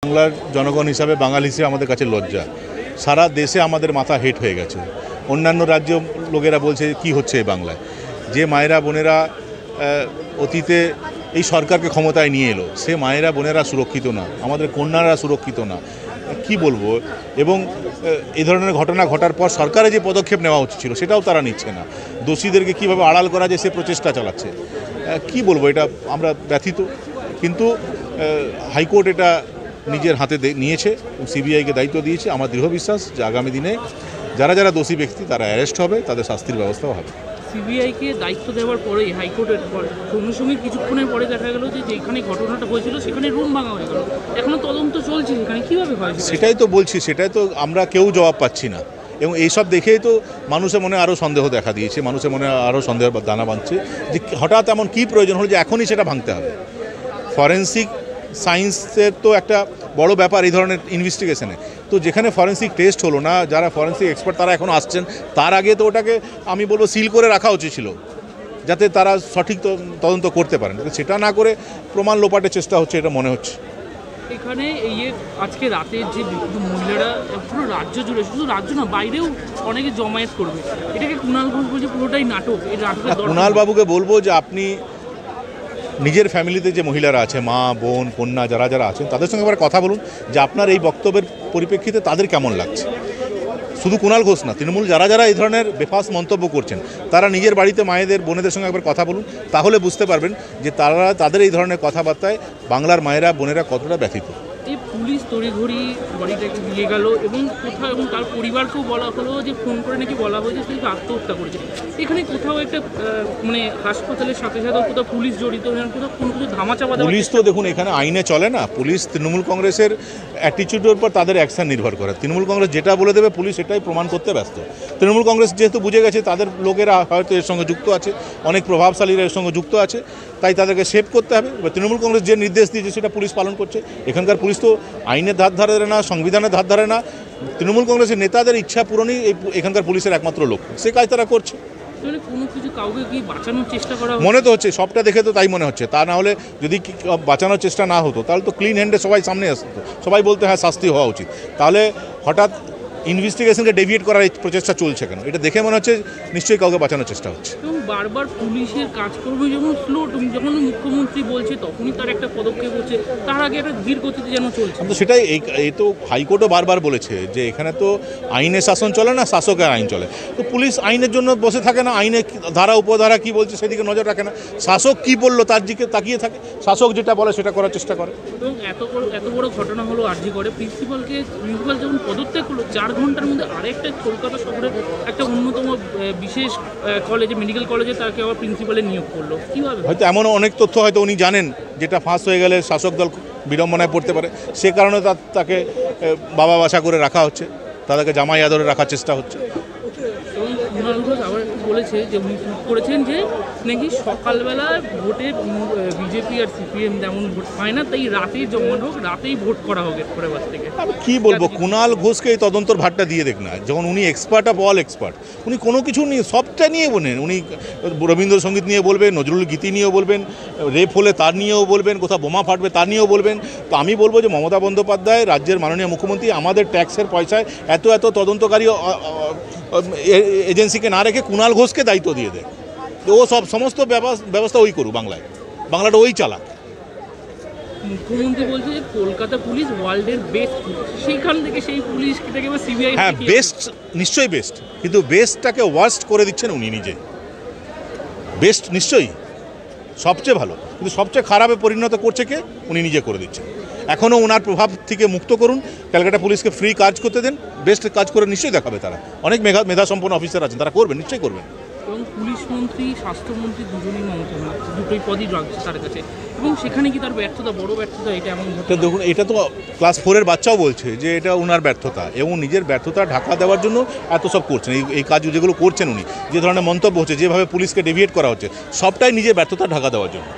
বাংলার জনগণ হিসাবে বাঙালি হিসেবে আমাদের কাছে লজ্জা। সারা দেশে আমাদের মাথা হেট হয়ে গেছে। অন্যান্য রাজ্য লোকেরা বলছে কি হচ্ছে এই বাংলায়। যে মায়েরা বোনেরা অতীতে এই সরকারকে ক্ষমতায় নিয়ে এলো, সে মায়েরা বোনেরা সুরক্ষিত না, আমাদের কন্যারা সুরক্ষিত না, কি বলবো। এবং এই ধরনের ঘটনা ঘটার পর সরকারের যে পদক্ষেপ নেওয়া উচিত ছিল সেটাও তারা নিচ্ছে না। দোষীদেরকে কীভাবে আড়াল করা যায় সে প্রচেষ্টা চালাচ্ছে। কি বলবো, এটা আমরা ব্যথিত। কিন্তু হাইকোর্ট এটা নিজের হাতে নিয়েছে, সিবিআইকে দায়িত্ব দিয়েছে। আমার দৃঢ় বিশ্বাস যে আগামী দিনে যারা যারা দোষী ব্যক্তি তারা অ্যারেস্ট হবে, তাদের শাস্তির ব্যবস্থাও হবে। সিবিআইকে দায়িত্ব দেওয়ার পরেই হাইকোর্টের সঙ্গে সঙ্গে কিছুক্ষণের পরে দেখা গেল যে যেখানে ঘটনাটা হয়েছিল সেখানে রুম ভাঙা হয়ে গেল। এখনও তদন্ত চলছে, সেখানে কীভাবে হয়? সেটাই তো বলছি, সেটাই তো আমরা কেউ জবাব পাচ্ছি না। এবং এইসব দেখেই তো মানুষের মনে আরও সন্দেহ দেখা দিয়েছে, মানুষের মনে আরও সন্দেহের দানা বাঁধছে যে হঠাৎ এমন কী প্রয়োজন হলো যে এখনই সেটা ভাঙতে হবে। ফরেন্সিক সায়েন্সের তো একটা বড় ব্যাপার এই ধরনের ইনভেস্টিগেশনে। তো যেখানে ফরেন্সিক টেস্ট হলো না, যারা ফরেন্সিক এক্সপার্ট তারা এখন আসছেন, তার আগে তো ওটাকে আমি বলবো সিল করে রাখা উচিত ছিল, যাতে তারা সঠিক তদন্ত করতে পারেন। সেটা না করে প্রমাণ লোপাটের চেষ্টা হচ্ছে, এটা মনে হচ্ছে। এখানে এই আজকে রাতে যে মহিলারা পুরো রাজ্য জুড়ে, শুধু রাজ্য না বাইরেও অনেকে জমায়েত করবে, এটাকে কুণাল ঘোষ বলছে পুরোটাই নাটক। এই নাটকের কুণাল বাবুকে বলবো যে আপনি নিজের ফ্যামিলিতে যে মহিলারা আছে, মা বোন কন্যা যারা যারা আছেন, তাদের সঙ্গে একবার কথা বলুন যে আপনার এই বক্তব্যের পরিপ্রেক্ষিতে তাদের কেমন লাগছে। শুধু কুণাল ঘোষ না, তৃণমূল যারা যারা এই ধরনের বেফাস মন্তব্য করছেন, তারা নিজের বাড়িতে মায়েদের বোনেদের সঙ্গে একবার কথা বলুন, তাহলে বুঝতে পারবেন যে তাদের এই ধরনের কথাবার্তায় বাংলার মায়েরা বোনেরা কতটা ব্যথিত। এই পুলিশ তড়িঘড়ি বাড়িটাকে দিয়ে গেল এবং কোথাও, এবং তার পরিবারকেও বলা হলো যে ফোন করে নাকি বলা হয়েছে সে আত্মহত্যা করেছে। এখানে কোথাও একটা মানে হাসপাতালের সাথে সাথে কোথাও পুলিশ জড়িত, কোথাও কোনো কিছু ধামাচাপা। পুলিশ তো দেখুন এখানে আইনে চলে না। পুলিশ তৃণমূল কংগ্রেসের অ্যাটিচিউডের উপর তাদের অ্যাকশন নির্ভর করে। তৃণমূল কংগ্রেস যেটা বলে দেবে পুলিশ সেটাই প্রমাণ করতে ব্যস্ত। তৃণমূল কংগ্রেস যেহেতু বুঝে গেছে তাদের লোকেরা হয়তো এর সঙ্গে যুক্ত আছে, অনেক প্রভাবশালীরা এর সঙ্গে যুক্ত আছে, তাই তাদেরকে সেভ করতে হবে। এবার তৃণমূল কংগ্রেস যে নির্দেশ দিয়েছে সেটা পুলিশ পালন করছে। এখানকার পুলিশ তো আইনের ধার ধারে না, সংবিধানের ধার ধারে না। তৃণমূল কংগ্রেসের নেতাদের ইচ্ছা পূরণই এখানকার পুলিশের একমাত্র লক্ষ্য, সে কাজ তারা করছে। কোনো কিছু কাউকে কি বাঁচানোর চেষ্টা করা মনে তো হচ্ছে, সবটা দেখে তো তাই মনে হচ্ছে। তা না হলে যদি বাঁচানোর চেষ্টা না হতো তাহলে তো ক্লিন হ্যান্ডে সবাই সামনে আসতো, সবাই বলতে হ্যাঁ শাস্তি হওয়া উচিত। তাহলে হঠাৎ ইনভেস্টিগেশনকে ডেভিয়েট করার এই প্রচেষ্টা চলছে কেন? এটা দেখে মনে হচ্ছে নিশ্চয়ই কাউকে বাঁচানোর চেষ্টা হচ্ছে। এবং বারবার পুলিশের কাজকর্ম যখন স্লো, যখন মুখ্যমন্ত্রী বলছে তখনই তার একটা পদক্ষেপ হচ্ছে, তার আগে একটা ধীর গতিতে যেন চলছে। তো সেটাই, এই তো হাইকোর্টও বারবার বলেছে যে এখানে তো আইনের শাসন চলে না, শাসকের আইন চলে। তো পুলিশ আইনের জন্য বসে থাকে না, আইনের ধারা উপধারা কী বলছে সেদিকে নজর রাখে না। শাসক কী বললো তার দিকে তাকিয়ে থাকে, শাসক যেটা বলে সেটা করার চেষ্টা করে। এবং এত বড় ঘটনা হলো আরজি করে, প্রিন্সিপাল যখন পদত্যাগ করলো 4 ঘন্টার মধ্যে আরেকটা কলকাতা শহরের একটা অন্যতম বিশেষ কলেজে, মেডিকেল কলেজে তাকে আবার প্রিন্সিপালে নিয়োগ করলো। কীভাবে? হয়তো এমনও অনেক তথ্য হয়তো উনি জানেন যেটা ফাঁস হয়ে গেলে শাসক দল বিড়ম্বনায় পড়তে পারে, সে কারণে তাকে বাবা বাসা করে রাখা হচ্ছে, তাদেরকে জামাই আদরে রাখার চেষ্টা হচ্ছে। এবং কুণাল ঘোষ আবার বলেছে যে উনি টুইট করেছেন যে নাকি সকালবেলা ভোটে বিজেপি আর সিপিএম যেমন ভোট পায় না, তাই রাতেই জমা হোক, রাতেই ভোট করা হোক এরপরে বাস থেকে। আমি কী বলবো, কুণাল ঘোষকে এই তদন্তর ভারটা দিয়ে দেখ না। যখন উনি এক্সপার্ট অফ অল এক্সপার্ট, উনি কোনো কিছু নিয়ে সবটা নিয়ে বলেন। উনি রবীন্দ্রসঙ্গীত নিয়ে বলবেন, নজরুল গীতি নিয়েও বলবেন, রেপ হলে তার নিয়েও বলবেন, কোথাও বোমা ফাটবে তার নিয়েও বলবেন। তো আমি বলবো যে মমতা বন্দ্যোপাধ্যায় রাজ্যের মাননীয় মুখ্যমন্ত্রী আমাদের ট্যাক্সের পয়সায় এত তদন্তকারী এজেন্সিকে না রেখে কুণাল ঘোষকে দায়িত্ব দিয়ে দেয়। ও সমস্ত ব্যবস্থা ওই করুক, বাংলাটা ওই চালাক। মুখ্যমন্ত্রী বলছে যে কলকাতা পুলিশ ওয়ার্ল্ডের বেস্ট, সেইখান থেকে সেই পুলিশটাকে সিবিআই, হ্যাঁ বেস্ট, নিশ্চয়ই বেস্ট, কিন্তু বেস্টটাকে ওয়ার্স্ট করে দিচ্ছেন উনি নিজে। বেস্ট নিশ্চয়ই সবচেয়ে ভালো, কিন্তু সবচেয়ে খারাপে পরিণত করছে কে? উনি নিজে করে দিচ্ছেন। এখনও ওনার প্রভাব থেকে মুক্ত করুন, ক্যালকাটা পুলিশকে ফ্রি কাজ করতে দেন, বেস্ট কাজ করে নিশ্চয়ই দেখাবে তারা। অনেক মেধাসম্পন্ন অফিসার আছেন, তারা করবেন, নিশ্চয়ই করবেন। এবং পুলিশ মন্ত্রী, স্বাস্থ্যমন্ত্রী দুজনেই মমতা, দুটোই পদই রাখছে তার কাছে, এবং সেখানে কি তার ব্যর্থতা, বড় ব্যর্থতা এটা? এমন দেখুন, এটা তো ক্লাস 4-এর বাচ্চাও বলছে যে এটা ওনার ব্যর্থতা, এবং নিজের ব্যর্থতা ঢাকা দেওয়ার জন্য এত সব করছেন। এই কাজ যেগুলো করছেন উনি, যে ধরনের মন্তব্য হচ্ছে, যেভাবে পুলিশকে ডেভিয়েট করা হচ্ছে, সবটাই নিজের ব্যর্থতা ঢাকা দেওয়ার জন্য।